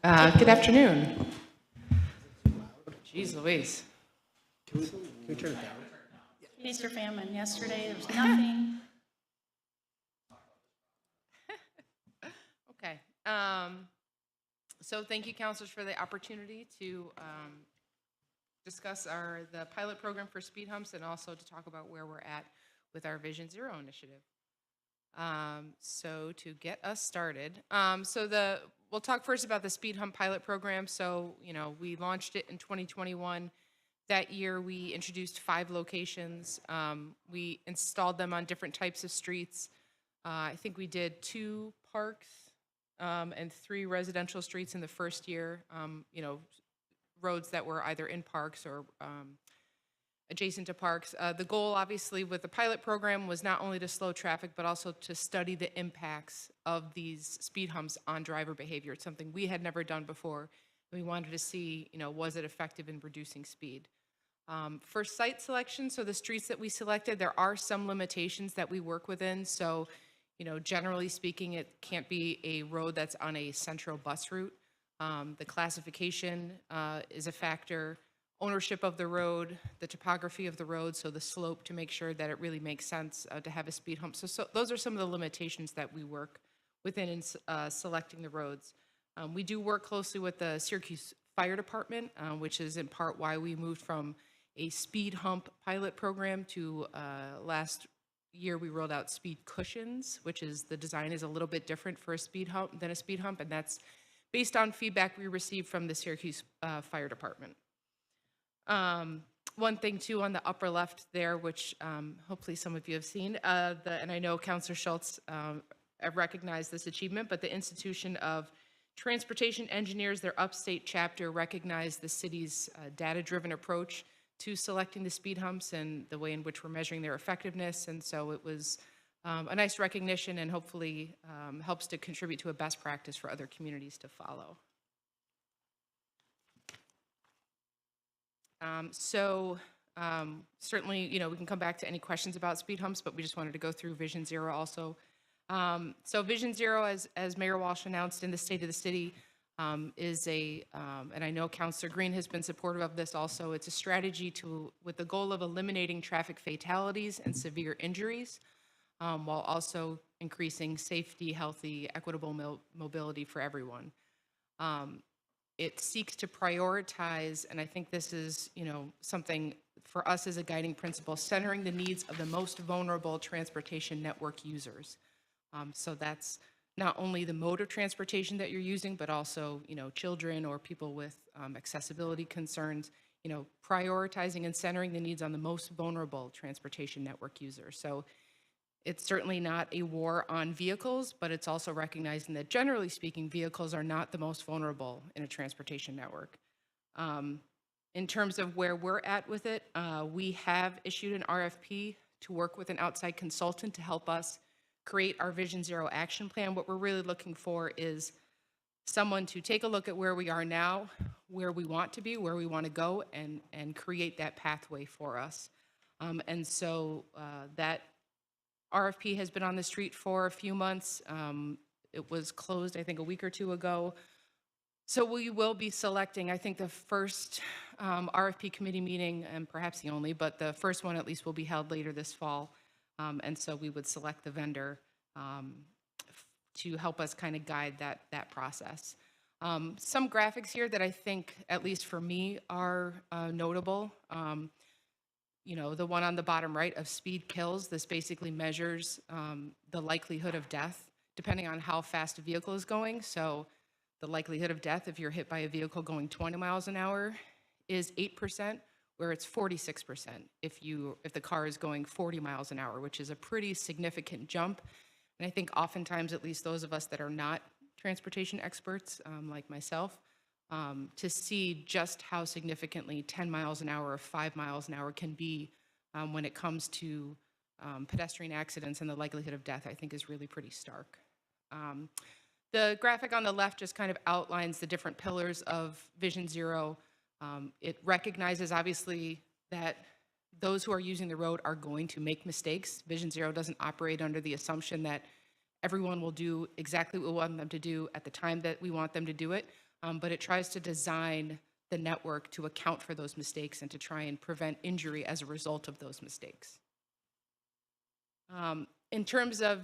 Good afternoon. Jeez Louise. Can we turn it down? Feast or famine. Yesterday, there was nothing. Okay. So thank you, counselors, for the opportunity to discuss the pilot program for speed humps and also to talk about where we're at with our Vision Zero initiative. So to get us started, we'll talk first about the speed hump pilot program. So, we launched it in 2021. That year, we introduced 5 locations. We installed them on different types of streets. I think we did 2 parks and 3 residential streets in the first year, roads that were either in parks or adjacent to parks. The goal, obviously, with the pilot program was not only to slow traffic, but also to study the impacts of these speed humps on driver behavior. It's something we had never done before. We wanted to see, was it effective in reducing speed? For site selection, so the streets that we selected, there are some limitations that we work within. So, generally speaking, it can't be a road that's on a central bus route. The classification is a factor. Ownership of the road, the topography of the road, so the slope to make sure that it really makes sense to have a speed hump. So those are some of the limitations that we work within in selecting the roads. We do work closely with the Syracuse Fire Department, which is in part why we moved from a speed hump pilot program to last year we rolled out speed cushions, which is the design is a little bit different for a speed hump than a speed hump, and that's based on feedback we received from the Syracuse Fire Department. One thing too on the upper left there, which hopefully some of you have seen, and I know Councilor Schultz have recognized this achievement, but the Institution of Transportation Engineers, their upstate chapter, recognized the city's data-driven approach to selecting the speed humps and the way in which we're measuring their effectiveness. And so it was a nice recognition and hopefully helps to contribute to a best practice for other communities to follow. Certainly, we can come back to any questions about speed humps, but we just wanted to go through Vision Zero also. So Vision Zero, as Mayor Walsh announced in the State of the City, is and I know Councilor Green has been supportive of this also, it's a strategy with the goal of eliminating traffic fatalities and severe injuries, while also increasing safety, healthy, equitable mobility for everyone. It seeks to prioritize, and I think this is, something for us as a guiding principle, centering the needs of the most vulnerable transportation network users. So that's not only the mode of transportation that you're using, but also, children or people with accessibility concerns, prioritizing and centering the needs on the most vulnerable transportation network users. So it's certainly not a war on vehicles, but it's also recognizing that generally speaking, vehicles are not the most vulnerable in a transportation network. In terms of where we're at with it, we have issued an RFP to work with an outside consultant to help us create our Vision Zero action plan. What we're really looking for is someone to take a look at where we are now, where we want to be, where we want to go, and create that pathway for us. And so that RFP has been on the street for a few months. It was closed, I think, a week or 2 ago. So we will be selecting, I think the first RFP committee meeting, and perhaps the only, but the first one at least will be held later this fall. And so we would select the vendor to help us kind of guide that process. Some graphics here that I think, at least for me, are notable. The one on the bottom right of speed kills, this basically measures the likelihood of death depending on how fast a vehicle is going. So the likelihood of death if you're hit by a vehicle going 20 miles an hour is 8%, where it's 46% if the car is going 40 miles an hour, which is a pretty significant jump. And I think oftentimes, at least those of us that are not transportation experts, like myself, to see just how significantly 10 miles an hour or 5 miles an hour can be when it comes to pedestrian accidents and the likelihood of death, I think is really pretty stark. The graphic on the left just kind of outlines the different pillars of Vision Zero. It recognizes, obviously, that those who are using the road are going to make mistakes. Vision Zero doesn't operate under the assumption that everyone will do exactly what we want them to do at the time that we want them to do it. but it tries to design the network to account for those mistakes and to try and prevent injury as a result of those mistakes. In terms of,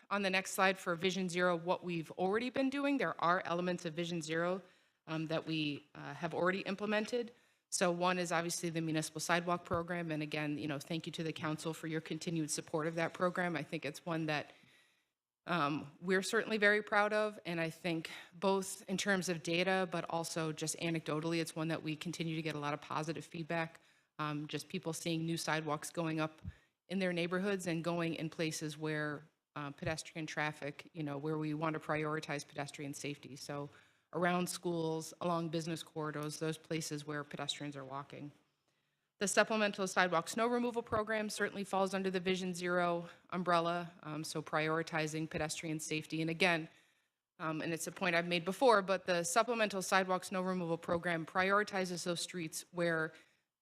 on the next slide for Vision Zero, what we've already been doing, there are elements of Vision Zero that we have already implemented. So one is obviously the municipal sidewalk program. And again, thank you to the council for your continued support of that program. I think it's one that we're certainly very proud of. And I think both in terms of data, but also just anecdotally, it's one that we continue to get a lot of positive feedback. Just people seeing new sidewalks going up in their neighborhoods and going in places where pedestrian traffic, where we want to prioritize pedestrian safety. So around schools, along business corridors, those places where pedestrians are walking. The supplemental sidewalk snow removal program certainly falls under the Vision Zero umbrella, so prioritizing pedestrian safety. And again, and it's a point I've made before, but the supplemental sidewalk snow removal program prioritizes those streets where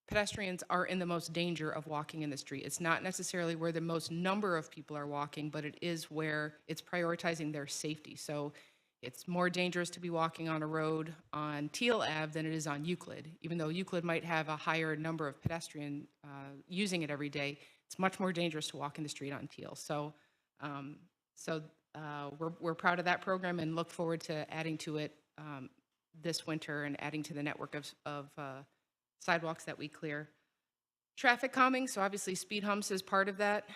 pedestrians are in the most danger of walking in the street. It's not necessarily where the most number of people are walking, but it is where it's prioritizing their safety. So it's more dangerous to be walking on a road on Teal Ave than it is on Euclid. Even though Euclid might have a higher number of pedestrians using it every day, it's much more dangerous to walk in the street on Teal. So, we're proud of that program and look forward to adding to it this winter and adding to the network of sidewalks that we clear. Traffic calming, so obviously speed humps is part of that,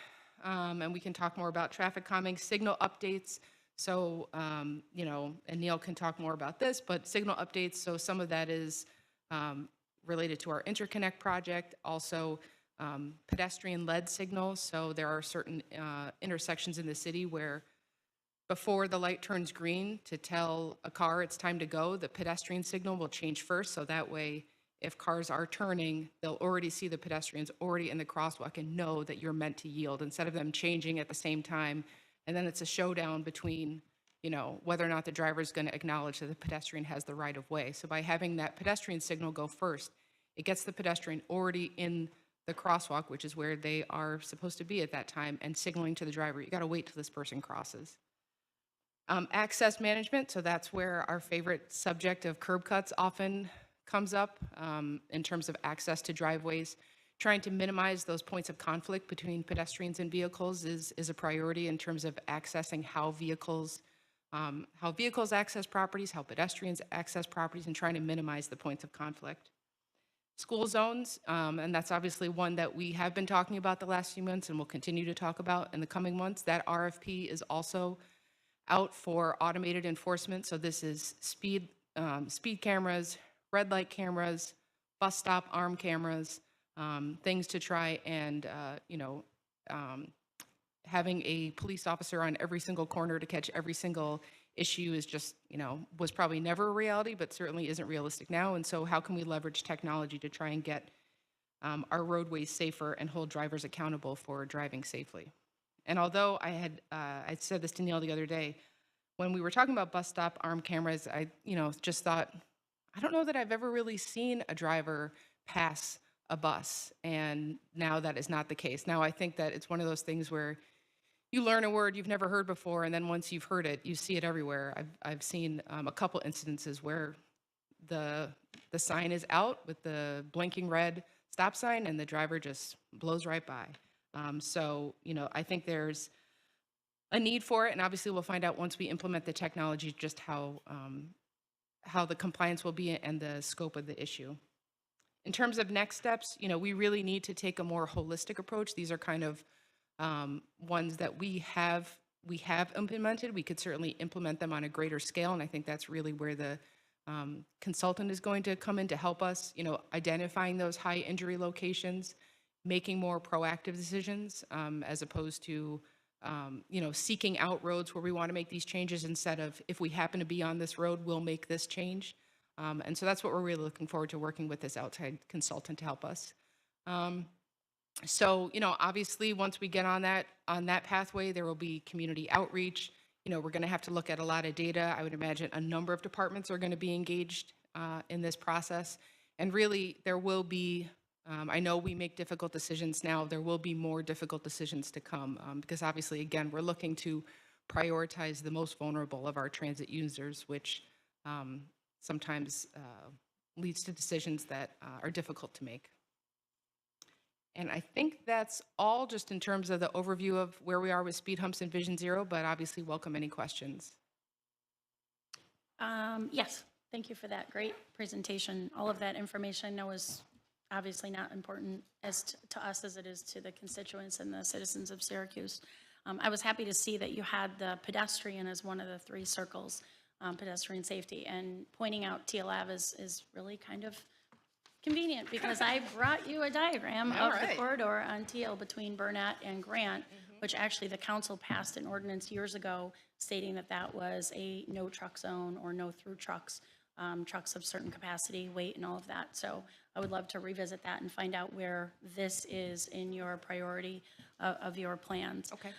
and we can talk more about traffic calming. Signal updates, so, and Neil can talk more about this, but signal updates, so some of that is related to our interconnect project, also pedestrian LED signals, so there are certain intersections in the city where before the light turns green to tell a car it's time to go, the pedestrian signal will change first, so that way if cars are turning, they'll already see the pedestrians already in the crosswalk and know that you're meant to yield instead of them changing at the same time. And then it's a showdown between, whether or not the driver is going to acknowledge that the pedestrian has the right of way. So by having that pedestrian signal go first, it gets the pedestrian already in the crosswalk, which is where they are supposed to be at that time, and signaling to the driver, you got to wait till this person crosses. Access management, so that's where our favorite subject of curb cuts often comes up in terms of access to driveways. Trying to minimize those points of conflict between pedestrians and vehicles is a priority in terms of accessing how vehicles access properties, how pedestrians access properties, and trying to minimize the points of conflict. School zones, and that's obviously one that we have been talking about the last few months and will continue to talk about in the coming months. That RFP is also out for automated enforcement. So this is speed cameras, red light cameras, bus stop arm cameras, things to try and, having a police officer on every single corner to catch every single issue is just, was probably never a reality, but certainly isn't realistic now. And so how can we leverage technology to try and get our roadways safer and hold drivers accountable for driving safely? And although I said this to Neil the other day, when we were talking about bus stop arm cameras, I, just thought, I don't know that I've ever really seen a driver pass a bus, and now that is not the case. Now I think that it's one of those things where you learn a word you've never heard before, and then once you've heard it, you see it everywhere. I've seen a couple incidences where the sign is out with the blinking red stop sign, and the driver just blows right by. So, I think there's a need for it, and obviously we'll find out once we implement the technology just how the compliance will be and the scope of the issue. In terms of next steps, we really need to take a more holistic approach. These are kind of ones that we have implemented. We could certainly implement them on a greater scale, and I think that's really where the consultant is going to come in to help us, identifying those high injury locations, making more proactive decisions as opposed to seeking out roads where we want to make these changes instead of, if we happen to be on this road, we'll make this change. And so that's what we're really looking forward to, working with this outside consultant to help us. So, obviously once we get on that pathway, there will be community outreach. We're going to have to look at a lot of data. I would imagine a number of departments are going to be engaged in this process. And really there will be, I know we make difficult decisions now, there will be more difficult decisions to come because obviously, again, we're looking to prioritize the most vulnerable of our transit users, which sometimes leads to decisions that are difficult to make. And I think that's all just in terms of the overview of where we are with speed humps and Vision Zero, but obviously welcome any questions. Yes, thank you for that great presentation. All of that information I know is obviously not important to us as it is to the constituents and the citizens of Syracuse. I was happy to see that you had the pedestrian as one of the 3 circles, pedestrian safety, and pointing out Teal Ave is really kind of convenient because I brought you a diagram of the corridor on Teal between Burnett and Grant, which actually the council passed an ordinance years ago stating that that was a no truck zone or no through trucks, trucks of certain capacity, weight, and all of that. So I would love to revisit that and find out where this is in your priority of your plans. Okay.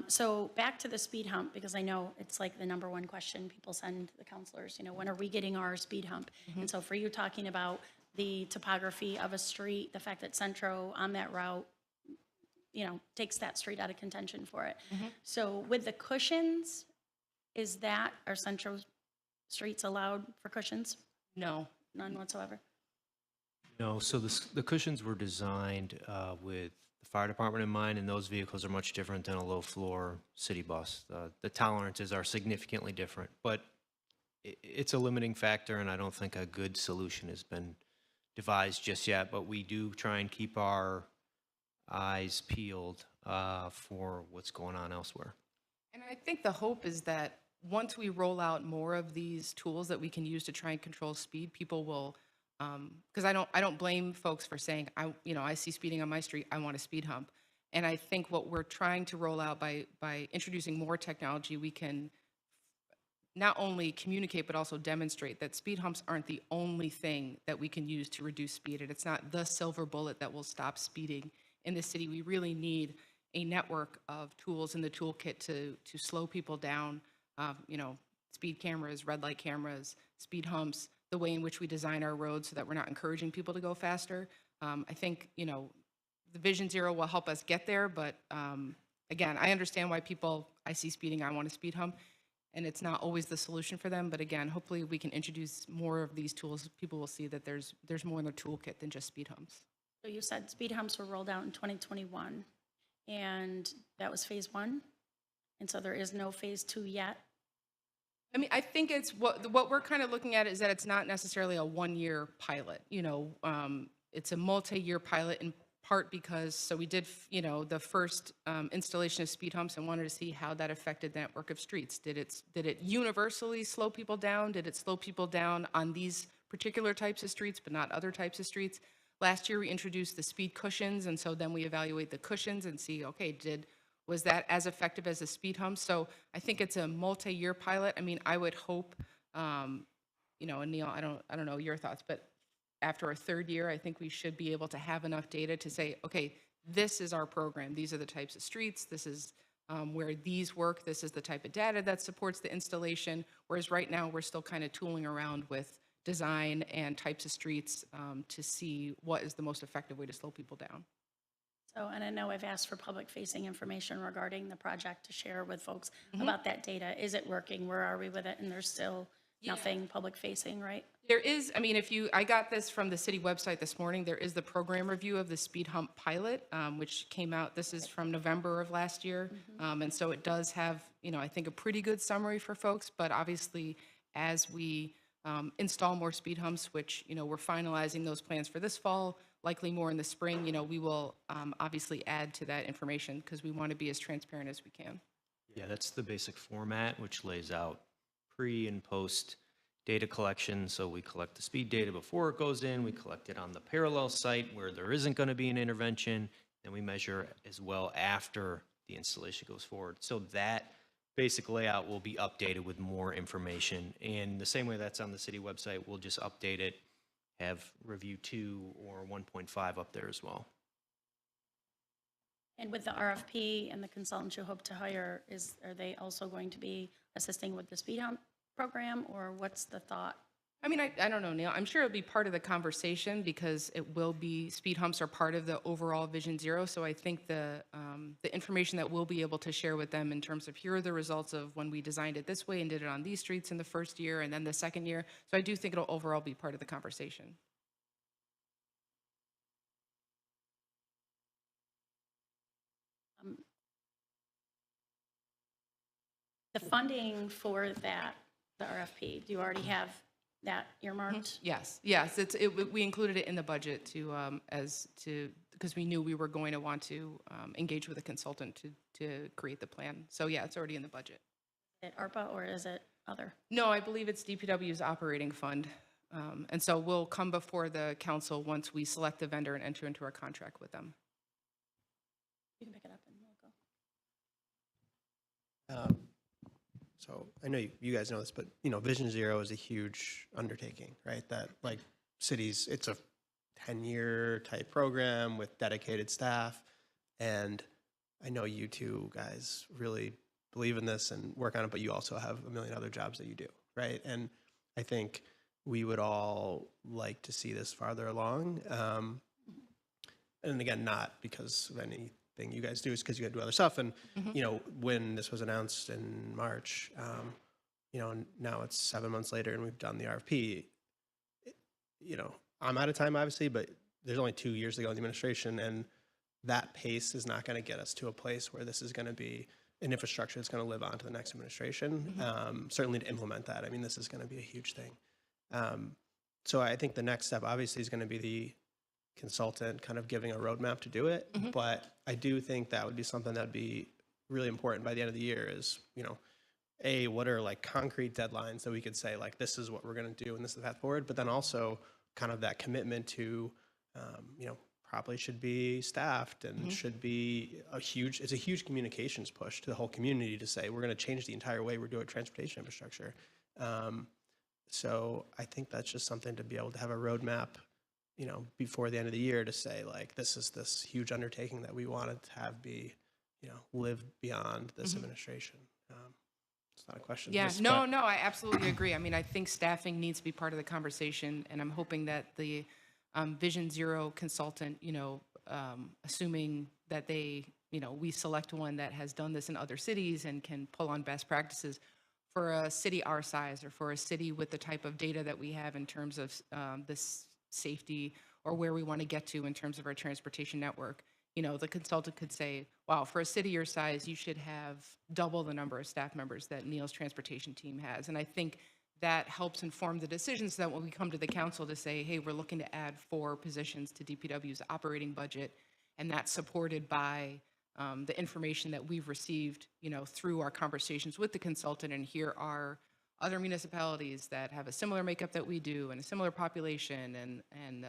So back to the speed hump, because I know it's like the #1 question people send the counselors, when are we getting our speed hump? And so for you talking about the topography of a street, the fact that Centro on that route, takes that street out of contention for it. So with the cushions, are Centro streets allowed for cushions? No. None whatsoever? No, so the cushions were designed with the fire department in mind, and those vehicles are much different than a low-floor city bus. The tolerances are significantly different, but it's a limiting factor, and I don't think a good solution has been devised just yet, but we do try and keep our eyes peeled for what's going on elsewhere. And I think the hope is that once we roll out more of these tools that we can use to try and control speed, people will, because I don't blame folks for saying, I see speeding on my street, I want a speed hump. And I think what we're trying to roll out by introducing more technology, we can not only communicate, but also demonstrate that speed humps aren't the only thing that we can use to reduce speed. And it's not the silver bullet that will stop speeding in the city. We really need a network of tools in the toolkit to slow people down, speed cameras, red light cameras, speed humps, the way in which we design our roads so that we're not encouraging people to go faster. I think, the Vision Zero will help us get there, but again, I understand why I see speeding, I want a speed hump, and it's not always the solution for them. But again, hopefully we can introduce more of these tools. People will see that there's more in the toolkit than just speed humps. So you said speed humps were rolled out in 2021, and that was phase 1? And so there is no phase 2 yet? I mean, I think it's what we're kind of looking at is that it's not necessarily a 1-year pilot. It's a multi-year pilot in part because we did, the first installation of speed humps and wanted to see how that affected the network of streets. Did it universally slow people down? Did it slow people down on these particular types of streets, but not other types of streets? Last year we introduced the speed cushions, and so then we evaluate the cushions and see, okay, was that as effective as a speed hump? So I think it's a multi-year pilot. I mean, I would hope, and Neil, I don't know your thoughts, but after a 3rd year, I think we should be able to have enough data to say, okay, this is our program. These are the types of streets. This is where these work. This is the type of data that supports the installation. Whereas right now, we're still kind of tooling around with design and types of streets to see what is the most effective way to slow people down. So, and I know I've asked for public-facing information regarding the project to share with folks about that data. Is it working? Where are we with it? And there's still nothing public-facing, right? There is, I mean, I got this from the city website this morning. There is the program review of the speed hump pilot, which came out, this is from November of last year. And so it does have, I think a pretty good summary for folks, but obviously as we install more speed humps, which, we're finalizing those plans for this fall, likely more in the spring, we will obviously add to that information because we want to be as transparent as we can. Yeah, that's the basic format, which lays out pre and post data collection. So we collect the speed data before it goes in, we collect it on the parallel site where there isn't going to be an intervention, then we measure as well after the installation goes forward. So that basic layout will be updated with more information. And the same way that's on the city website, we'll just update it, have review 2 or 1.5 up there as well. And with the RFP and the consultants you hope to hire, are they also going to be assisting with the speed hump program, or what's the thought? I mean, I don't know, Neil. I'm sure it'll be part of the conversation because it will be, speed humps are part of the overall Vision Zero. So I think the information that we'll be able to share with them in terms of here are the results of when we designed it this way and did it on these streets in the first year and then the second year. So I do think it'll overall be part of the conversation. The funding for that, the RFP, do you already have that earmarked? Yes, we included it in the budget because we knew we were going to want to engage with a consultant to create the plan. So yeah, it's already in the budget. Is it ARPA or is it other? No, I believe it's DPW's operating fund. And so we'll come before the council once we select the vendor and enter into our contract with them. You can pick it up and we'll go. So I know you guys know this, but Vision Zero is a huge undertaking, right? That like cities, it's a 10-year type program with dedicated staff. And I know you two guys really believe in this and work on it, but you also have a million other jobs that you do, right? And I think we would all like to see this farther along. And again, not because of anything you guys do, is because you got to do other stuff. And, when this was announced in March, now it's 7 months later and we've done the RFP. I'm out of time, obviously, but there's only 2 years to go in the administration, and that pace is not going to get us to a place where this is going to be an infrastructure that's going to live on to the next administration. Certainly to implement that. I mean, this is going to be a huge thing. So I think the next step, obviously, is going to be the consultant kind of giving a roadmap to do it. But I do think that would be something that'd be really important by the end of the year is, what are like concrete deadlines that we could say, like, this is what we're going to do and this is the path forward. But then also kind of that commitment to, probably should be staffed and should be it's a huge communications push to the whole community to say, we're going to change the entire way we're doing transportation infrastructure. So I think that's just something to be able to have a roadmap before the end of the year to say, like, this is this huge undertaking that we wanted to have be, live beyond this administration. It's not a question. Yeah, no, I absolutely agree. I mean, I think staffing needs to be part of the conversation, and I'm hoping that the Vision Zero consultant, assuming that we select one that has done this in other cities and can pull on best practices for a city our size or for a city with the type of data that we have in terms of this safety or where we want to get to in terms of our transportation network. The consultant could say, wow, for a city your size, you should have double the number of staff members that Neil's transportation team has. And I think that helps inform the decisions so that when we come to the council to say, hey, we're looking to add 4 positions to DPW's operating budget, and that's supported by the information that we've received, through our conversations with the consultant, and here are other municipalities that have a similar makeup that we do and a similar population and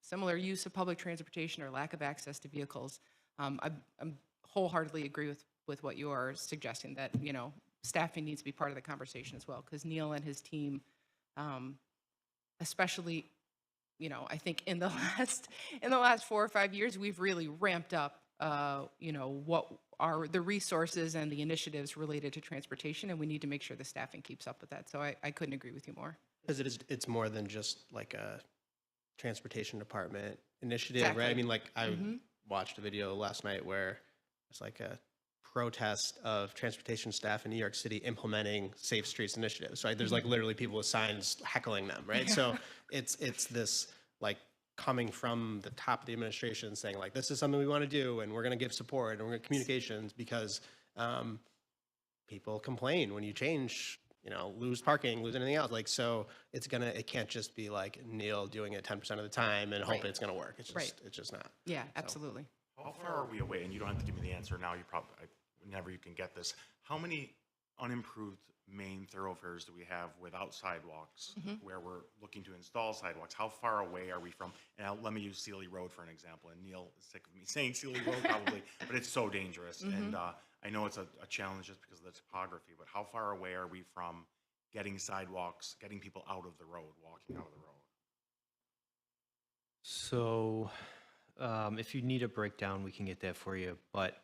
similar use of public transportation or lack of access to vehicles. I wholeheartedly agree with what you are suggesting, that, staffing needs to be part of the conversation as well, because Neil and his team, especially, I think in the last 4 or 5 years, we've really ramped up, what are the resources and the initiatives related to transportation, and we need to make sure the staffing keeps up with that. So I couldn't agree with you more. Because it's more than just like a transportation department initiative, Exactly. right? I mean, like I watched a video last night where it's like a protest of transportation staff in New York City implementing Safe Streets initiatives, right? There's like literally people with signs heckling them, right? So it's this like coming from the top of the administration saying, like, this is something we want to do and we're going to give support and we're going to communications because people complain when you change, lose parking, lose anything else. Like, so it can't just be like Neil doing it 10% of the time and hoping it's going to work. It's just, it's just not. Yeah, absolutely. How far are we away? And you don't have to give me the answer now. You probably, whenever you can get this. How many unimproved main thoroughfares do we have without sidewalks where we're looking to install sidewalks? How far away are we from? And let me use Sealy Road for an example. And Neil is sick of me saying Sealy Road probably, but it's so dangerous. And I know it's a challenge just because of the topography, but how far away are we from getting sidewalks, getting people out of the road, walking out of the road? So if you need a breakdown, we can get that for you. But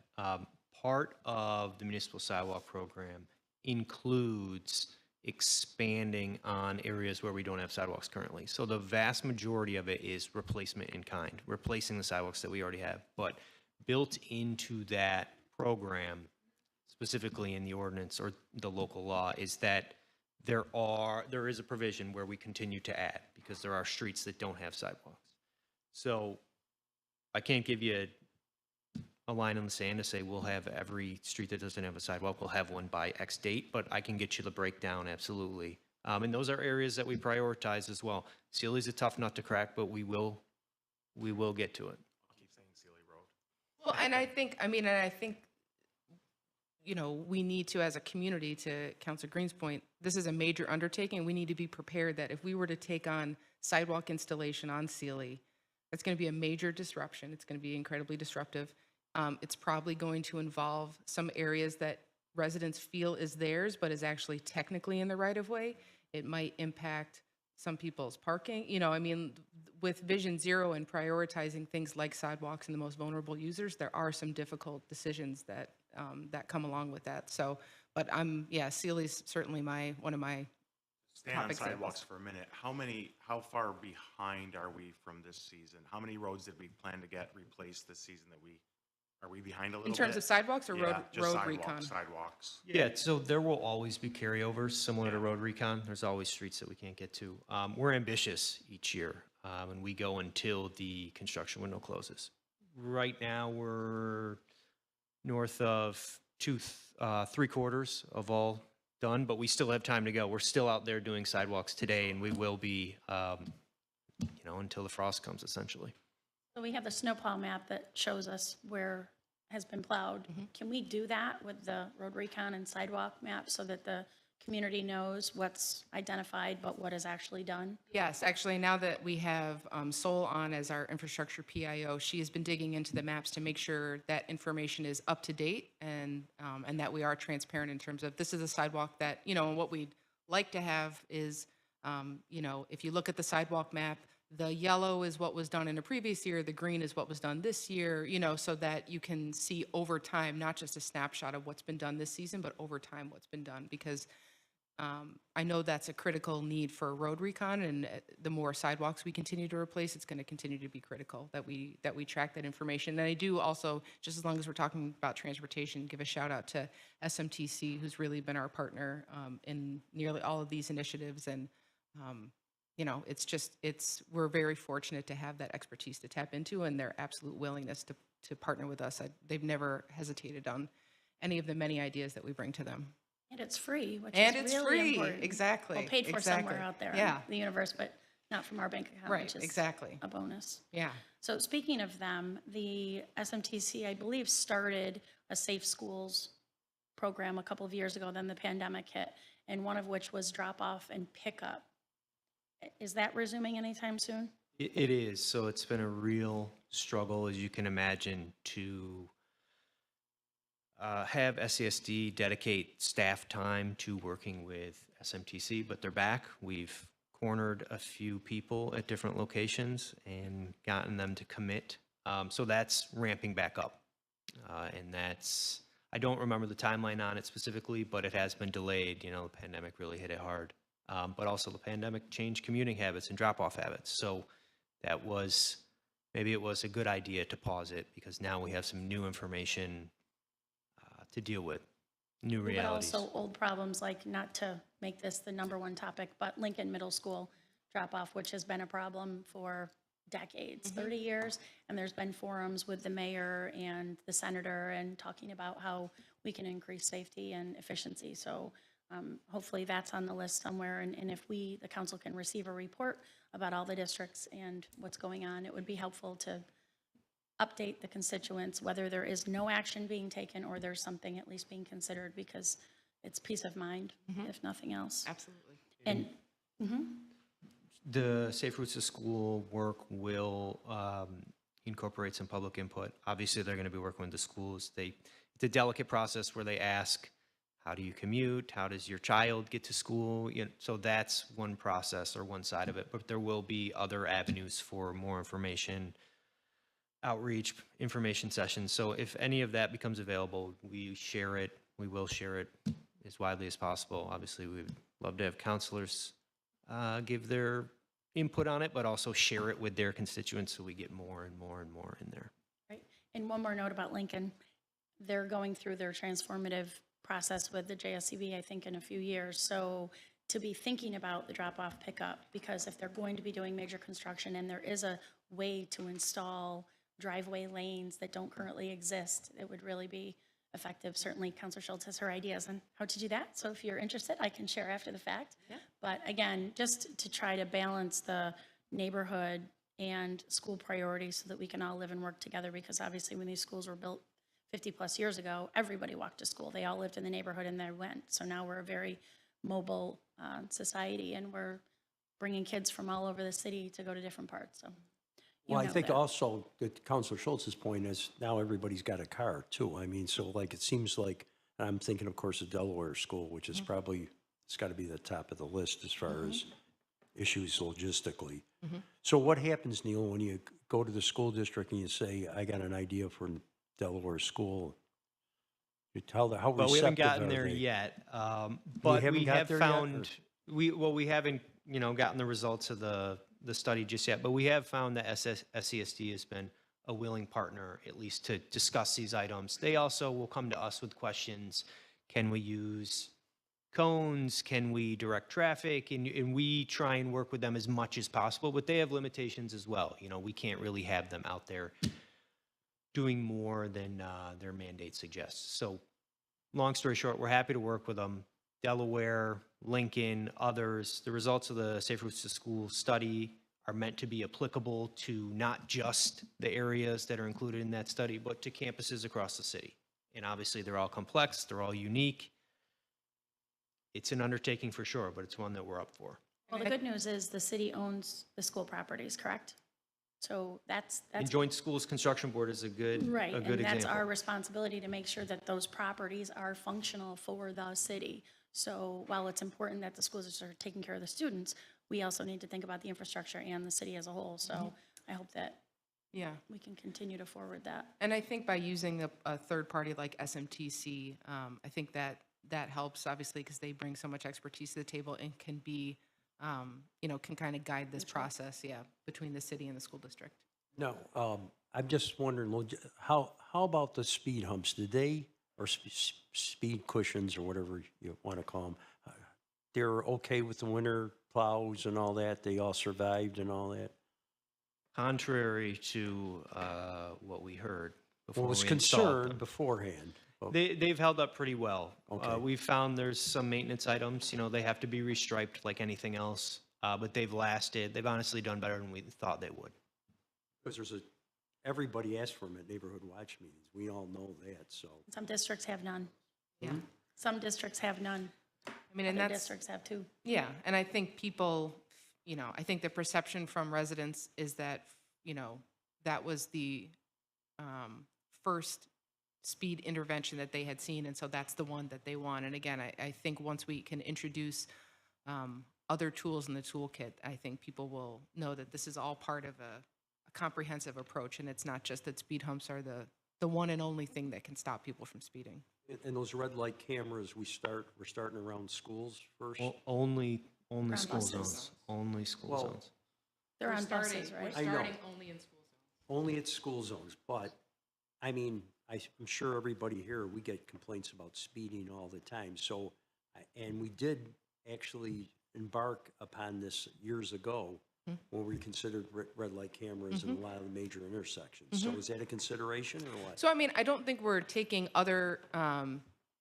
part of the municipal sidewalk program includes expanding on areas where we don't have sidewalks currently. So the vast majority of it is replacement in kind, replacing the sidewalks that we already have. But built into that program, specifically in the ordinance or the local law, is that there is a provision where we continue to add, because there are streets that don't have sidewalks. So I can't give you a line in the sand to say we'll have every street that doesn't have a sidewalk, we'll have one by X date, but I can get you the breakdown, absolutely. And those are areas that we prioritize as well. Sealy's a tough nut to crack, but we will get to it. I'll keep saying Sealy Road. Well, and I think, you know, we need to, as a community, to Councilor Green's point, this is a major undertaking. We need to be prepared that if we were to take on sidewalk installation on Sealy, it's going to be a major disruption. It's going to be incredibly disruptive. It's probably going to involve some areas that residents feel is theirs, but is actually technically in the right of way. It might impact some people's parking. You know, I mean, with Vision Zero and prioritizing things like sidewalks and the most vulnerable users, there are some difficult decisions that that come along with that. So, but Sealy's certainly one of my Staying on top sidewalks examples. for a minute, how far behind are we from this season? How many roads did we plan to get replaced this season are we behind a little In bit? terms of sidewalks or Yeah, just road sidewalks, recon? Sidewalks. Yeah, so there will always be carryovers similar to road recon. There's always streets that we can't get to. We're ambitious each year, and we go until the construction window closes. Right now, we're north of 3/4 of all done, but we still have time to go. We're still out there doing sidewalks today, and we will be, until the frost comes, essentially. So we have the snowplow map that shows us where has been plowed. Can we do that with the road recon and sidewalk map so that the community knows what's identified but what is actually done? Yes, actually, now that we have Sol on as our infrastructure PIO, she has been digging into the maps to make sure that information is up to date and that we are transparent in terms of this is a sidewalk that, you know, and what we'd like to have is, if you look at the sidewalk map, the yellow is what was done in a previous year, the green is what was done this year, so that you can see over time, not just a snapshot of what's been done this season, but over time what's been done. Because I know that's a critical need for road recon, and the more sidewalks we continue to replace, it's going to continue to be critical that we track that information. And I do also, just as long as we're talking about transportation, give a shout out to SMTC, who's really been our partner in nearly all of these initiatives. And we're very fortunate to have that expertise to tap into, and their absolute willingness to partner with us. They've never hesitated on any of the many ideas that we bring to them. And it's free, which And is it's really free, important. exactly, Well, paid for exactly. somewhere out there Yeah. in the universe, but not from our bank account, Right, which is exactly. a bonus. Yeah. So speaking of them, the SMTC, I believe, started a Safe Schools program a couple of years ago, then the pandemic hit, and one of which was drop off and pickup. Is that resuming anytime soon? It is. So it's been a real struggle, as you can imagine, to have SESD dedicate staff time to working with SMTC, but they're back. We've cornered a few people at different locations and gotten them to commit. So that's ramping back up. And I don't remember the timeline on it specifically, but it has been delayed. The pandemic really hit it hard. But also the pandemic changed commuting habits and drop-off habits. So maybe it was a good idea to pause it, because now we have some new information to deal with, new realities. But also old problems, like, not to make this the number one topic, but Lincoln Middle School drop-off, which has been a problem for decades, 30 years. And there's been forums with the mayor and the senator and talking about how we can increase safety and efficiency. So hopefully that's on the list somewhere. And if the council can receive a report about all the districts and what's going on, it would be helpful to update the constituents, whether there is no action being taken or there's something at least being considered, because it's peace of mind, if nothing else. Absolutely. And The Safe Routes to School work will incorporate some public input. Obviously, they're going to be working with the schools. It's a delicate process where they ask, how do you commute? How does your child get to school? So that's one process or one side of it, but there will be other avenues for more information, outreach, information sessions. So if any of that becomes available, we will share it as widely as possible. Obviously, we'd love to have counselors give their input on it, but also share it with their constituents so we get more and more and more in there. Right. And one more note about Lincoln. They're going through their transformative process with the JSCB, I think, in a few years. So to be thinking about the drop-off pickup, because if they're going to be doing major construction and there is a way to install driveway lanes that don't currently exist, it would really be effective. Certainly, Councilor Schultz has her ideas on how to do that. So if you're interested, I can share after the fact. Yeah. But again, just to try to balance the neighborhood and school priorities so that we can all live and work together, because obviously when these schools were built 50-plus years ago, everybody walked to school. They all lived in the neighborhood and they went. So now we're a very mobile society, and we're bringing kids from all over the city to go to different parts. So you Well, I know think that. also that Councilor Schultz's point is now everybody's got a car too. I mean, so like, it seems like, and I'm thinking, of course, of Delaware School, which is probably, it's got to be the top of the list as far as issues logistically. So what happens, Neil, when you go to the school district and you say, I got an idea for Delaware School? You tell them, how But we haven't receptive gotten are there they? yet. But haven't we got have there yet, found, we haven't, gotten the results of the study just yet, but we have found that SESD has been a willing partner, at least to discuss these items. They also will come to us with questions. Can we use cones? Can we direct traffic? And we try and work with them as much as possible, but they have limitations as well. We can't really have them out there doing more than their mandate suggests. So long story short, we're happy to work with them. Delaware, Lincoln, others. The results of the Safe Routes to School study are meant to be applicable to not just the areas that are included in that study, but to campuses across the city. And obviously, they're all complex, they're all unique. It's an undertaking for sure, but it's one that we're up for. Well, the good news is the city owns the school properties, correct? So that's And Joint Schools Construction Board is a good right, and example. that's our responsibility to make sure that those properties are functional for the city. So while it's important that the schools are taking care of the students, we also need to think about the infrastructure and the city as a whole. So I hope that Yeah. we can continue to forward that. And I think by using a third party like SMTC, I think that helps, obviously, because they bring so much expertise to the table and can be, can kind of guide this process, between the city and the school district. No, I'm just wondering, how about the speed humps? Did they, or speed cushions, or whatever you want to call them, they're okay with the winter plows and all that? They all survived and all that? Contrary to what we heard before Well, was we installed concerned them. beforehand. They've held up pretty well. Okay. We've found there's some maintenance items, they have to be restriped like anything else, but they've lasted. They've honestly done better than we thought they would. Because everybody asked for them at neighborhood watch meetings. We all know that, so. Some districts have none. Yeah. Some districts have none. I mean, and Other that's, districts have two. yeah, and I think people, I think the perception from residents is that, that was the first speed intervention that they had seen, and so that's the one that they want. And again, I think once we can introduce other tools in the toolkit, I think people will know that this is all part of a comprehensive approach, and it's not just that speed humps are the one and only thing that can stop people from speeding. And those red light cameras, we're starting around schools first? Only school buses. zones, only school Well, zones. They're We're on starting- buses, right? We're I know. starting only in school zones. Only at school zones, but, I mean, I'm sure everybody here, we get complaints about speeding all the time, so, and we did actually embark upon this years ago when we considered red light cameras in a lot of the major intersections. So is that a consideration or what? So, I mean, I don't think we're taking other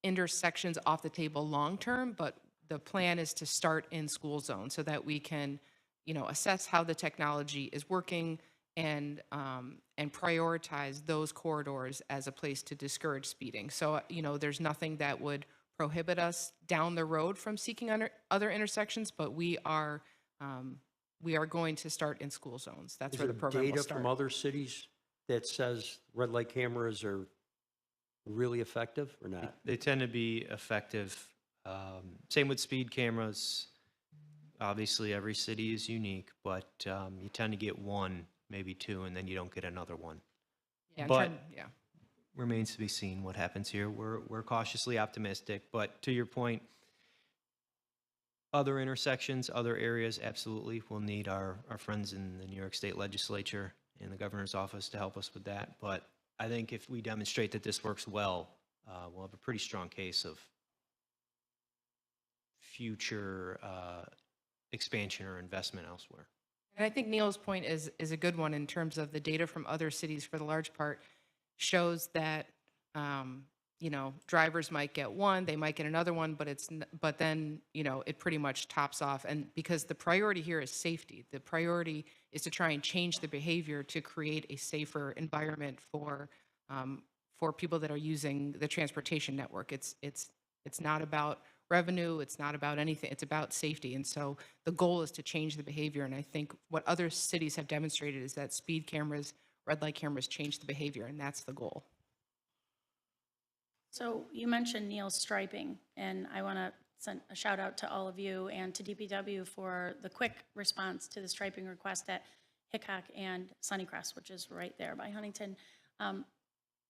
intersections off the table long-term, but the plan is to start in school zones so that we can, assess how the technology is working and prioritize those corridors as a place to discourage speeding. So, there's nothing that would prohibit us down the road from seeking other intersections, but we are going to start in school zones. That's Is where the there program will data start. from other cities that says red light cameras are really effective or not? They tend to be effective. Same with speed cameras. Obviously, every city is unique, but you tend to get one, maybe two, and then you don't get another one. Yeah, but- yeah. remains to be seen what happens here. We're cautiously optimistic, but to your point, other intersections, other areas, absolutely, we'll need our friends in the New York State Legislature and the governor's office to help us with that. But I think if we demonstrate that this works well, we'll have a pretty strong case of future expansion or investment elsewhere. And I think Neil's point is a good one in terms of the data from other cities, for the large part, shows that, you know, drivers might get one, they might get another one, but then, you know, it pretty much tops off. And because the priority here is safety, the priority is to try and change the behavior to create a safer environment for people that are using the transportation network. It's not about revenue, it's not about anything, it's about safety. And so the goal is to change the behavior. And I think what other cities have demonstrated is that speed cameras, red light cameras change the behavior, and that's the goal. So you mentioned Neil's striping, and I want to send a shout out to all of you and to DPW for the quick response to the striping request at Hickok and Sunnycrest, which is right there by Huntington.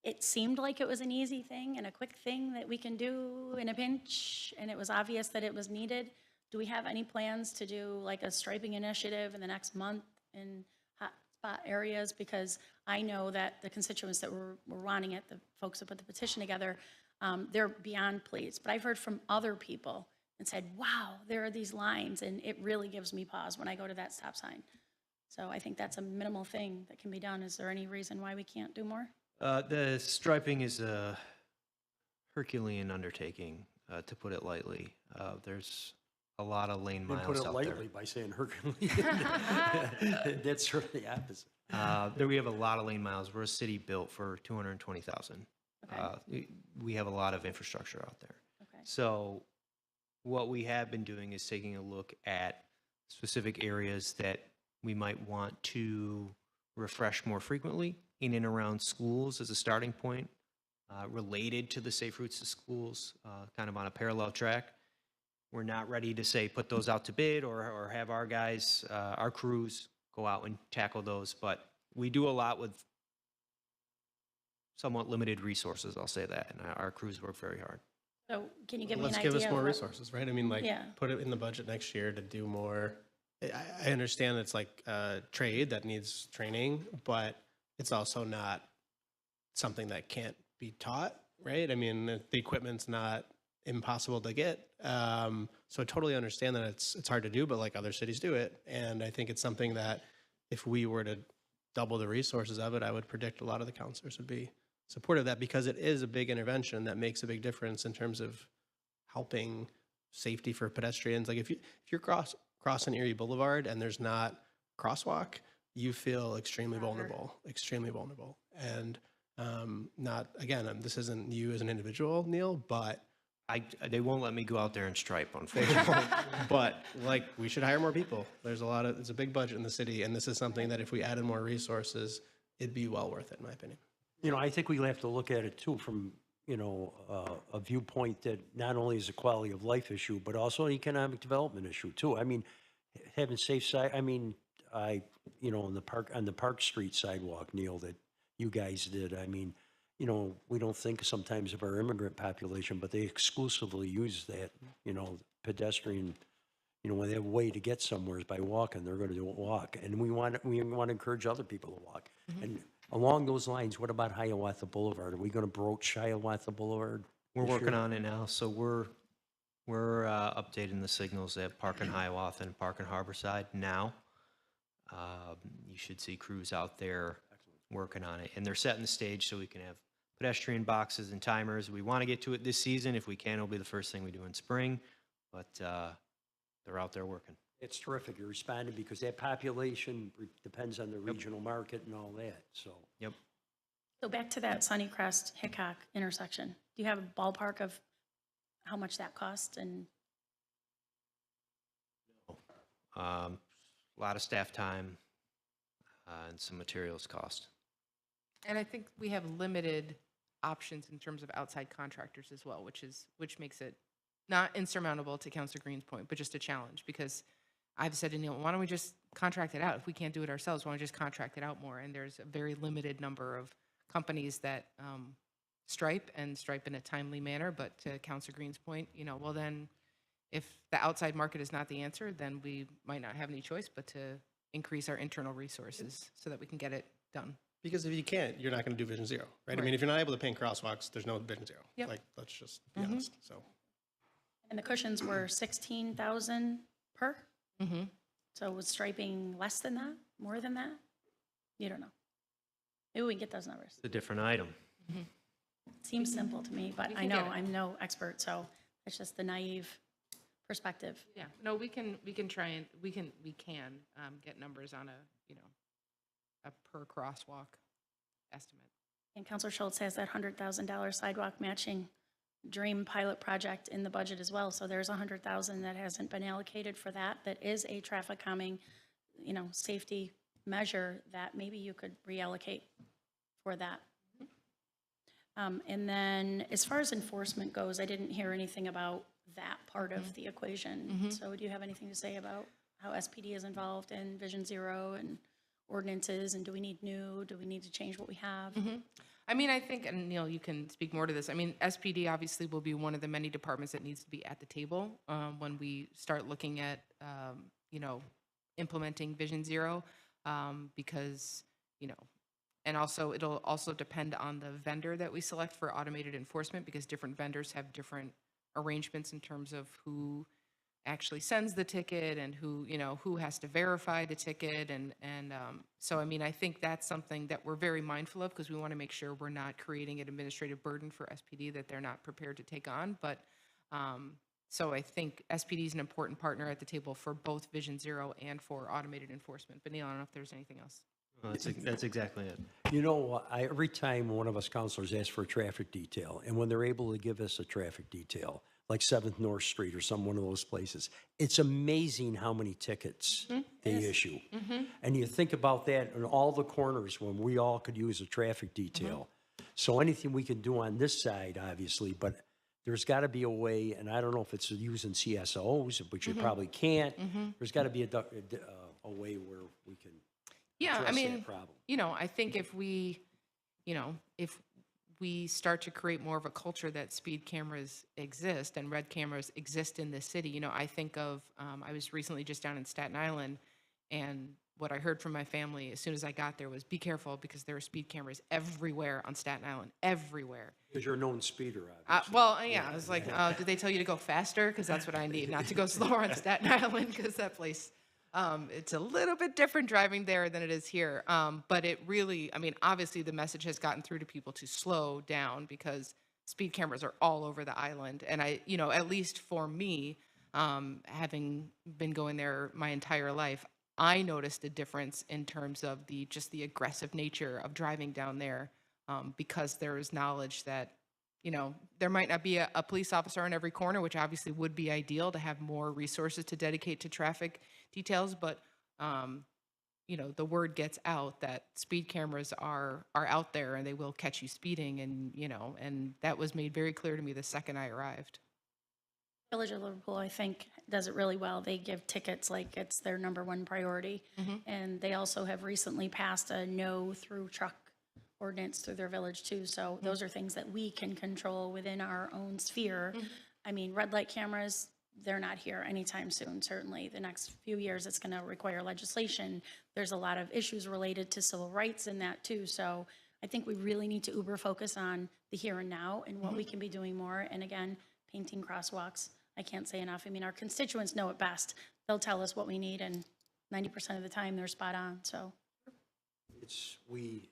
It seemed like it was an easy thing and a quick thing that we can do in a pinch, and it was obvious that it was needed. Do we have any plans to do like a striping initiative in the next month in hotspot areas? Because I know that the constituents that were wanting it, the folks that put the petition together, they're beyond pleased. But I've heard from other people and said, wow, there are these lines, and it really gives me pause when I go to that stop sign. So I think that's a minimal thing that can be done. Is there any reason why we can't do more? The striping is a Herculean undertaking, to put it lightly. There's a lot of lane You miles put it out lightly by saying Herculean. That's sort of the opposite. there. We have a lot of lane miles. We're a city built for 220,000. Okay. We have a lot of infrastructure out there. Okay. So what we have been doing is taking a look at specific areas that we might want to refresh more frequently in and around schools as a starting point, related to the safe routes to schools, kind of on a parallel track. We're not ready to say put those out to bid or have our guys, our crews go out and tackle those, but we do a lot with somewhat limited resources, I'll say that, and our crews work very hard. So can you give me an Let's idea? give us of more what- resources, right? I mean, like, Yeah. put it in the budget next year to do more. I understand it's like trade that needs training, but it's also not something that can't be taught, right? I mean, the equipment's not impossible to get. So I totally understand that it's hard to do, but like other cities do it. And I think it's something that if we were to double the resources of it, I would predict a lot of the counselors would be supportive of that, because it is a big intervention that makes a big difference in terms of helping safety for pedestrians. Like if you're crossing Erie Boulevard and there's not crosswalk, you feel extremely vulnerable. And not, again, this isn't you as an individual, Neil, but They won't let me go out there and stripe, unfortunately. but like we should hire more people. It's a big budget in the city, and this is something that if we added more resources, it'd be well worth it, in my opinion. You know, I think we have to look at it too from, you know, a viewpoint that not only is a quality of life issue, but also an economic development issue too. I mean, having safe side, I mean, you know, on the Park Street sidewalk, Neil, that you guys did, I mean, you know, we don't think sometimes of our immigrant population, but they exclusively use that, you know, pedestrian, you know, when they have a way to get somewhere is by walking, they're going to do a walk. And we want to encourage other people to walk. And along those lines, what about Hiawatha Boulevard? Are we going to broach Hiawatha Boulevard? We're this working year? on it now, so we're updating the signals at Park and Hiawatha and Park and Harborside now. You should see crews out there working on it, and they're setting the stage so we can have pedestrian boxes and timers. We want to get to it this season. If we can, it'll be the first thing we do in spring, but they're out there working. It's terrific. You responded because that population depends on the regional market and all that, so. Yep. So back to that Sunnycrest Hickok intersection. Do you have a ballpark of how much that cost? And A lot of staff time and some materials cost. And I think we have limited options in terms of outside contractors as well, which makes it not insurmountable, to Councilor Green's point, but just a challenge, because I've said to Neil, why don't we just contract it out? If we can't do it ourselves, why don't we just contract it out more? And there's a very limited number of companies that stripe and stripe in a timely manner. But to Counselor Green's point, well then, if the outside market is not the answer, then we might not have any choice but to increase our internal resources so that we can get it done. Because if you can't, you're not going to do Vision Zero, right? I Right. mean, if you're not able to paint crosswalks, there's no Vision Zero. Yep. Like, let's just be honest. So And the cushions were 16,000 per? Mm-hmm. So was striping less than that, more than that? You don't know. Maybe we can get those numbers. It's a different item. Seems simple to me, but We I can know get it. I'm no expert, so it's just the naive perspective. Yeah, no, we can try and, we can get numbers on a per crosswalk estimate. And Counselor Schultz has that $100,000 sidewalk matching dream pilot project in the budget as well. So there's $100,000 that hasn't been allocated for that. That is a traffic calming, safety measure that maybe you could reallocate for that. And then as far as enforcement goes, I didn't hear anything about that part of the equation. So do you have anything to say about how SPD is involved in Vision Zero and ordinances, and do we need to change what we have? I mean, I think, and Neil, you can speak more to this. I mean, SPD obviously will be one of the many departments that needs to be at the table when we start looking at, implementing Vision Zero, because, and also it'll also depend on the vendor that we select for automated enforcement, because different vendors have different arrangements in terms of who actually sends the ticket and who has to verify the ticket. And so, I mean, I think that's something that we're very mindful of, because we want to make sure we're not creating an administrative burden for SPD that they're not prepared to take on. But so I think SPD is an important partner at the table for both Vision Zero and for automated enforcement. But Neil, I don't know if there's anything else. Well, that's exactly it. Every time one of us counselors asks for a traffic detail, and when they're able to give us a traffic detail, like 7th North Street or one of those places, it's amazing how many tickets they issue. And you think about that in all the corners when we all could use a traffic detail. So anything we can do on this side, obviously, but there's got to be a way, and I don't know if it's using CSOs, which you probably can't. There's got to be a way where we can address that problem. I think if we start to create more of a culture that speed cameras exist and red cameras exist in this city, I think of, I was recently just down in Staten Island, and what I heard from my family as soon as I got there was, be careful, because there are speed cameras everywhere on Staten Island, everywhere. Because you're a known speeder, obviously. I was like, did they tell you to go faster? Because that's what I need, not to go slower on Staten Island, because that place, it's a little bit different driving there than it is here. But it really, I mean, obviously the message has gotten through to people to slow down, because speed cameras are all over the island. And at least for me, having been going there my entire life, I noticed a difference in terms of the aggressive nature of driving down there, because there is knowledge that, there might not be a police officer on every corner, which obviously would be ideal to have more resources to dedicate to traffic details. But, the word gets out that speed cameras are out there and they will catch you speeding. And that was made very clear to me the second I arrived. Village of Liverpool, I think, does it really well. They give tickets like it's their number one priority. And they also have recently passed a no through truck ordinance through their village too. So those are things that we can control within our own sphere. I mean, red light cameras, they're not here anytime soon. Certainly the next few years, it's going to require legislation. There's a lot of issues related to civil rights in that too. So I think we really need to uber focus on the here and now and what we can be doing more. And again, painting crosswalks. I can't say enough. I mean, our constituents know it best. They'll tell us what we need, and 90% of the time they're spot on. So we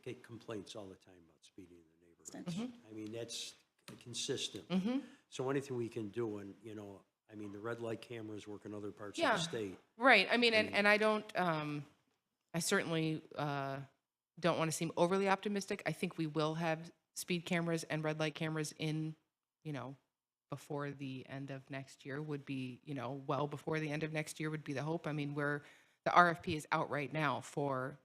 get complaints all the time about speeding in the neighborhoods. I mean, that's consistent. So anything we can do, and I mean, the red light cameras work in other parts of the state. Right. I mean, and I don't, I certainly don't want to seem overly optimistic. I think we will have speed cameras and red light cameras in, before the end of next year would be, well before the end of next year would be the hope. I mean, the RFP is out right now for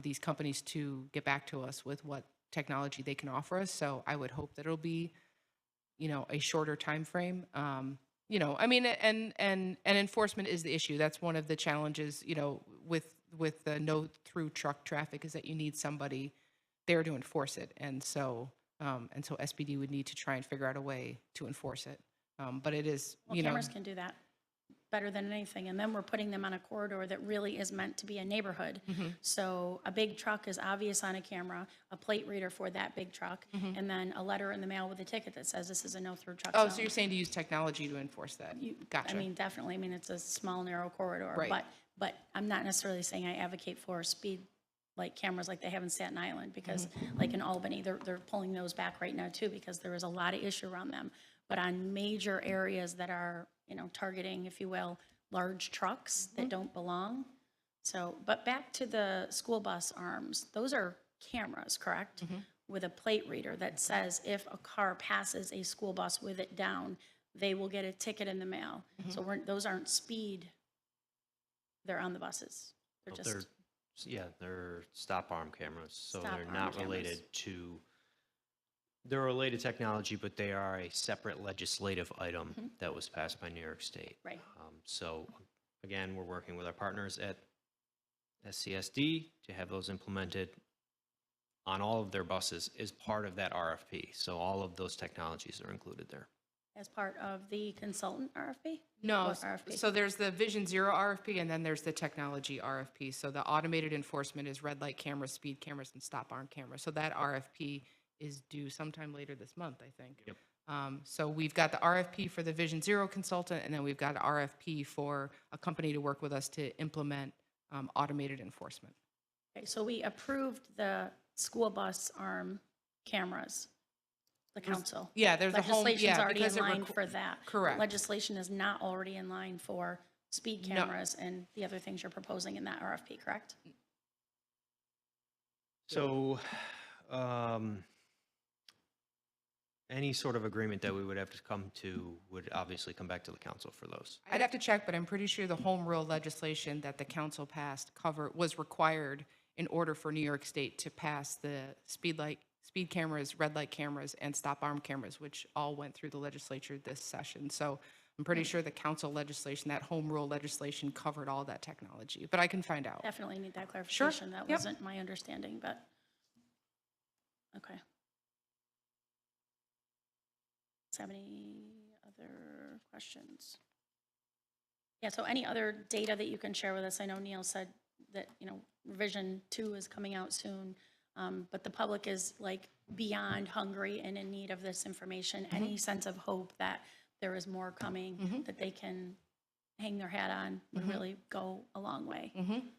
these companies to get back to us with what technology they can offer us. So I would hope that it'll be, a shorter time frame. I mean, and enforcement is the issue. That's one of the challenges, with the no through truck traffic, is that you need somebody there to enforce it. And so And so SPD would need to try and figure out a way to enforce it. But it is, Well, you know, cameras can do that better than anything. And then we're putting them on a corridor that really is meant to be a neighborhood. Mm-hmm. So a big truck is obvious on a camera, a plate reader for that big truck, and then a letter in the mail with a ticket that says this is a no-through truck oh, zone. so you're saying to use technology to enforce that? Gotcha. I mean, definitely. I mean, it's a small, narrow corridor. Right. But I'm not necessarily saying I advocate for speed like cameras like they have in Staten Island, because like in Albany, they're pulling those back right now too, because there is a lot of issue around them. But on major areas that are, you know, targeting, if you will, large trucks that don't belong. So, but back to the school bus arms, those are cameras, correct? With a plate reader that says if a car passes a school bus with it down, they will get a ticket in the mail. So those aren't speed, they're on the buses. They're Well, just, they're stop arm cameras, so Stop they're arm not cameras. related to, they're related technology, but they are a separate legislative item that was passed by New York State. Right. So again, we're working with our partners at SCSD to have those implemented on all of their buses as part of that RFP. So all of those technologies are included there. as part of the consultant RFP? No, What RFP? so there's the Vision Zero RFP, and then there's the technology RFP. So the automated enforcement is red light cameras, speed cameras, and stop arm cameras. So that RFP is due sometime later this month, I think. Yep. So we've got the RFP for the Vision Zero consultant, and then we've got an RFP for a company to work with us to implement automated enforcement. Okay, so we approved the school bus arm cameras, the council. Yeah, there's a home, Legislation's yeah, already because in it line requ- for that. correct. Legislation is not already in line for speed No. cameras and the other things you're proposing in that RFP, correct? So, any sort of agreement that we would have to come to would obviously come back to the council for those. I'd have to check, but I'm pretty sure the home rule legislation that the council passed was required in order for New York State to pass the speed cameras, red light cameras, and stop arm cameras, which all went through the legislature this session. So I'm pretty sure the council legislation, that home rule legislation covered all that technology, but I can find out. Definitely need that clarification. That Yep. wasn't my understanding, but, okay. Does have any other questions? Yeah, so any other data that you can share with us? I know Neil said that, you know, revision 2 is coming out soon, but the public is like beyond hungry and in need of this information. Any sense of hope that there is more coming that they can hang their hat on would really go a long way.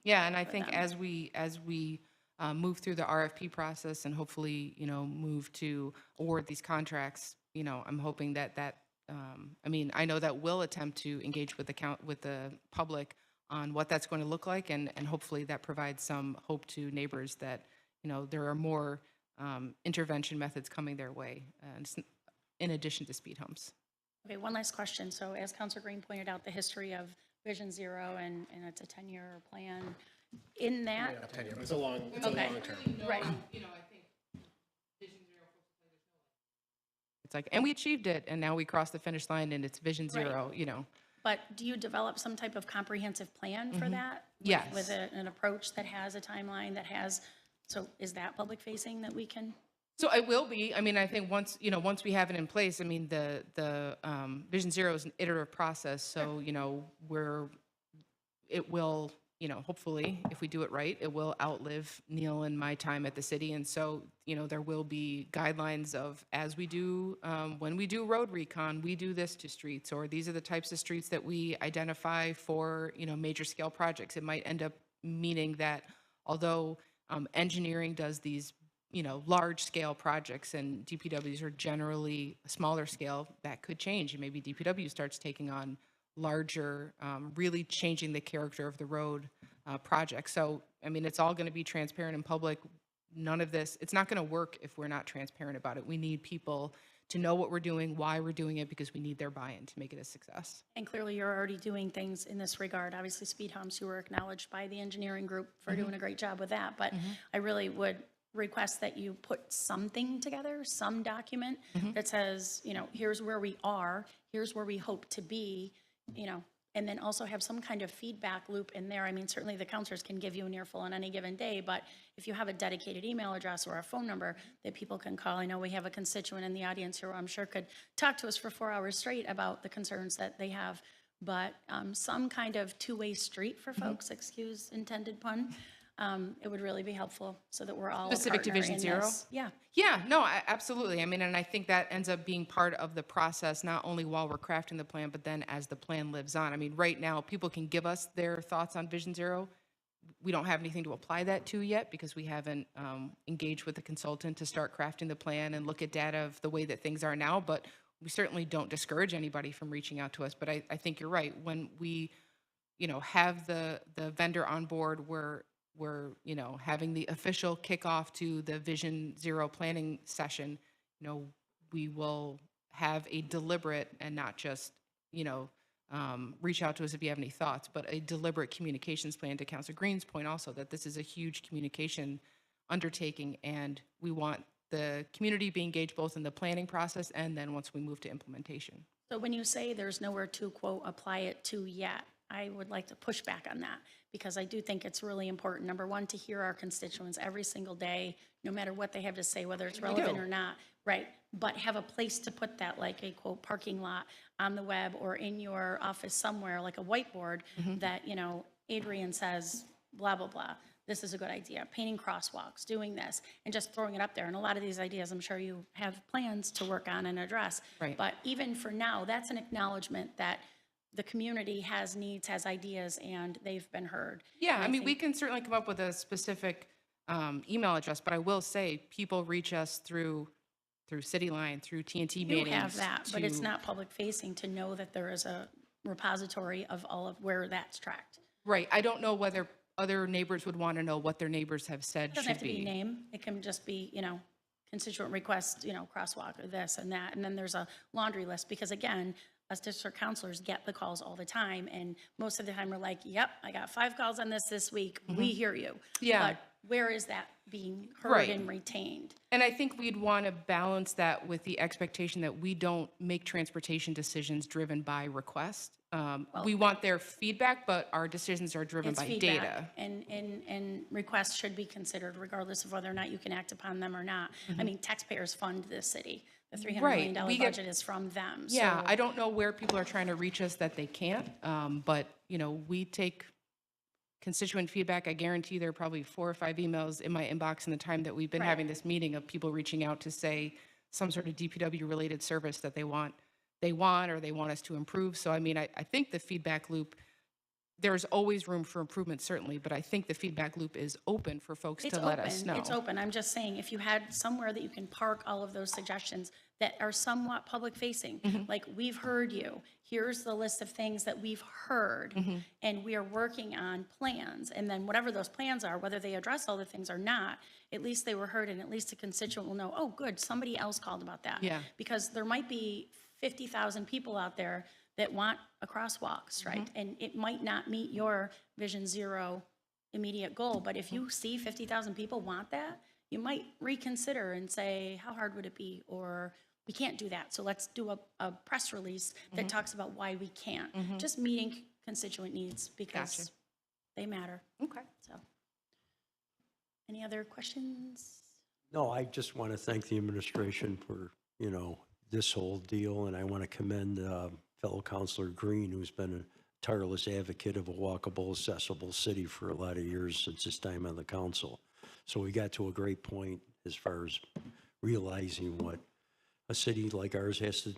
Yeah, and I think them. as we move through the RFP process and hopefully, you know, move to award these contracts, you know, I'm hoping that I mean, I know that we'll attempt to engage with the public on what that's going to look like, and hopefully that provides some hope to neighbors that, you know, there are more intervention methods coming their way, in addition to speed humps. Okay, one last question. So as Councilor Green pointed out, the history of Vision Zero, and it's a 10-year plan. In that, 10 years. It's a long okay, term. right, You know, I think Vision Zero. It's like, and we achieved it, and now we crossed the finish line, and it's Vision Zero. You know. but do you develop some type of comprehensive plan for that? Yes. With an approach that has a timeline that has, so is that public facing that we can? So it will be. I mean, I think once we have it in place, I mean, the Vision Zero is an iterative process. So, you know, it will, you know, hopefully, if we do it right, it will outlive Neil and my time at the city. And so, you know, there will be guidelines of, as we do, when we do road recon, we do this to streets, or these are the types of streets that we identify for, you know, major scale projects. It might end up meaning that although engineering does these, you know, large scale projects, and DPWs are generally a smaller scale, that could change. And maybe DPW starts taking on larger, really changing the character of the road projects. So, I mean, it's all going to be transparent and public. None of this, it's not going to work if we're not transparent about it. We need people to know what we're doing, why we're doing it, because we need their buy-in to make it a success. And clearly, you're already doing things in this regard. Obviously, speed humps, you were acknowledged by the engineering group for doing a great job with that. But I really would request that you put something together, some document that says, you know, here's where we are, here's where we hope to be, you know, and then also have some kind of feedback loop in there. I mean, certainly the counselors can give you an earful on any given day, but if you have a dedicated email address or a phone number that people can call, I know we have a constituent in the audience here who I'm sure could talk to us for 4 hours straight about the concerns that they have, but some kind of two-way street for folks, excuse intended pun, it would really be helpful so that we're all a Specific to partner Vision in Zero? this. Yeah. Yeah, no, absolutely. I mean, and I think that ends up being part of the process, not only while we're crafting the plan, but then as the plan lives on. I mean, right now, people can give us their thoughts on Vision Zero. We don't have anything to apply that to yet because we haven't engaged with a consultant to start crafting the plan and look at data of the way that things are now, but we certainly don't discourage anybody from reaching out to us. But I think you're right. When we, have the vendor on board, we're having the official kickoff to the Vision Zero planning session, we will have a deliberate and not just, reach out to us if you have any thoughts, but a deliberate communications plan, to Councilor Green's point also, that this is a huge communication undertaking, and we want the community be engaged both in the planning process and then once we move to implementation. So when you say there's nowhere to, quote, apply it to yet, I would like to push back on that because I do think it's really important, number one, to hear our constituents every single day, no matter what they have to say, whether it's relevant or not, right? But have a place to put that, like a, quote, parking lot on the web or in your office somewhere, like a whiteboard that, Adrian says, blah, blah, blah. This is a good idea. Painting crosswalks, doing this, and just throwing it up there. And a lot of these ideas, I'm sure you have plans to work on and address. Right. But even for now, that's an acknowledgement that the community has needs, has ideas, and they've been heard. Yeah, And I mean, we think- can certainly come up with a specific email address, but I will say people reach us through City Line, through TNT You meetings. have that, but it's to- not public facing to know that there is a repository of all of where that's tracked. Right. I don't know whether other neighbors would want to know what their neighbors have said It doesn't should have to be name. It can just be, constituent request, crosswalk or this and that. And then there's a laundry list because again, us district counselors get the calls all the time. And most of the time we're like, yep, I got 5 calls on this week. We hear you. Yeah. But where is that being heard Right. and retained? And I think we'd want to balance that with the expectation that we don't make transportation decisions driven by request. We want their feedback, but our decisions are driven It's by feedback, data. and requests should be considered regardless of whether or not you can act upon them or not. I mean, taxpayers fund this city. The $300 Right. million We get- budget is from them. Yeah, So- I don't know where people are trying to reach us that they can't, but, we take constituent feedback. I guarantee there are probably 4 or 5 emails in my inbox in the time that we've been Right. having this meeting of people reaching out to say some sort of DPW-related service that they want or they want us to improve. So, I mean, I think the feedback loop, there's always room for improvement, certainly, but I think the feedback loop is open for folks It's to let us know. It's open. I'm just saying, if you had somewhere that you can park all of those suggestions that are somewhat public-facing, Mm-hmm. like, we've heard you, here's the list of things that we've heard, Mm-hmm. and we are working on plans, and then whatever those plans are, whether they address all the things or not, at least they were heard, and at least a constituent will know, oh, good, somebody else called about that. Yeah. Because there might be 50,000 people out there that want a crosswalks, right? Mm-hmm. And it might not meet your Vision Zero immediate goal, but if you see 50,000 people want that, you might reconsider and say, how hard would it be? Or we can't do that, so let's do a press release that talks about why we can't. Just meeting constituent needs because they matter. Okay. So, any other questions? No, I just want to thank the administration for, this whole deal, and I want to commend fellow Councilor Green, who's been a tireless advocate of a walkable, accessible city for a lot of years since his time on the council. So we got to a great point as far as realizing what a city like ours has to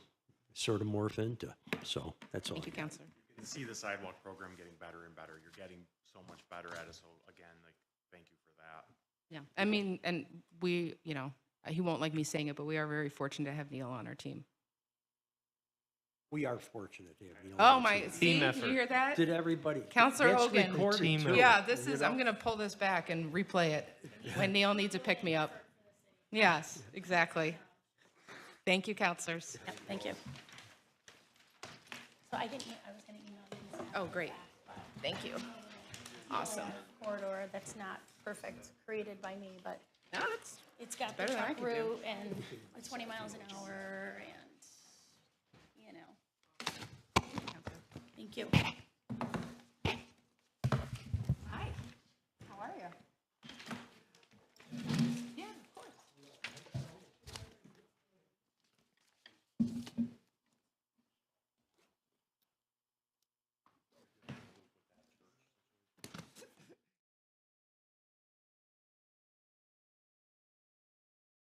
sort of morph into. So that's all. Thank you, Counselor. You can see the sidewalk program getting better and better. You're getting so much better at it. So again, thank you for that. Yeah, I mean, and we, he won't like me saying it, but we are very fortunate to have Neil on our team. We are fortunate to have you. Oh, my, see, Team did effort. you hear that? Did everybody? Counselor That's Hogan. recorded, Team too. effort. Yeah, this is, I'm going to pull this back and replay it when Neil needs a pick-me-up. Yes, exactly. Thank you, counselors. Yep, thank you. So I was going to email you these. Oh, great. Thank you. Awesome. Corridor that's not perfect, created by me, but No, it's it's got the better than I truck could do. route and 20 miles an hour and, thank you.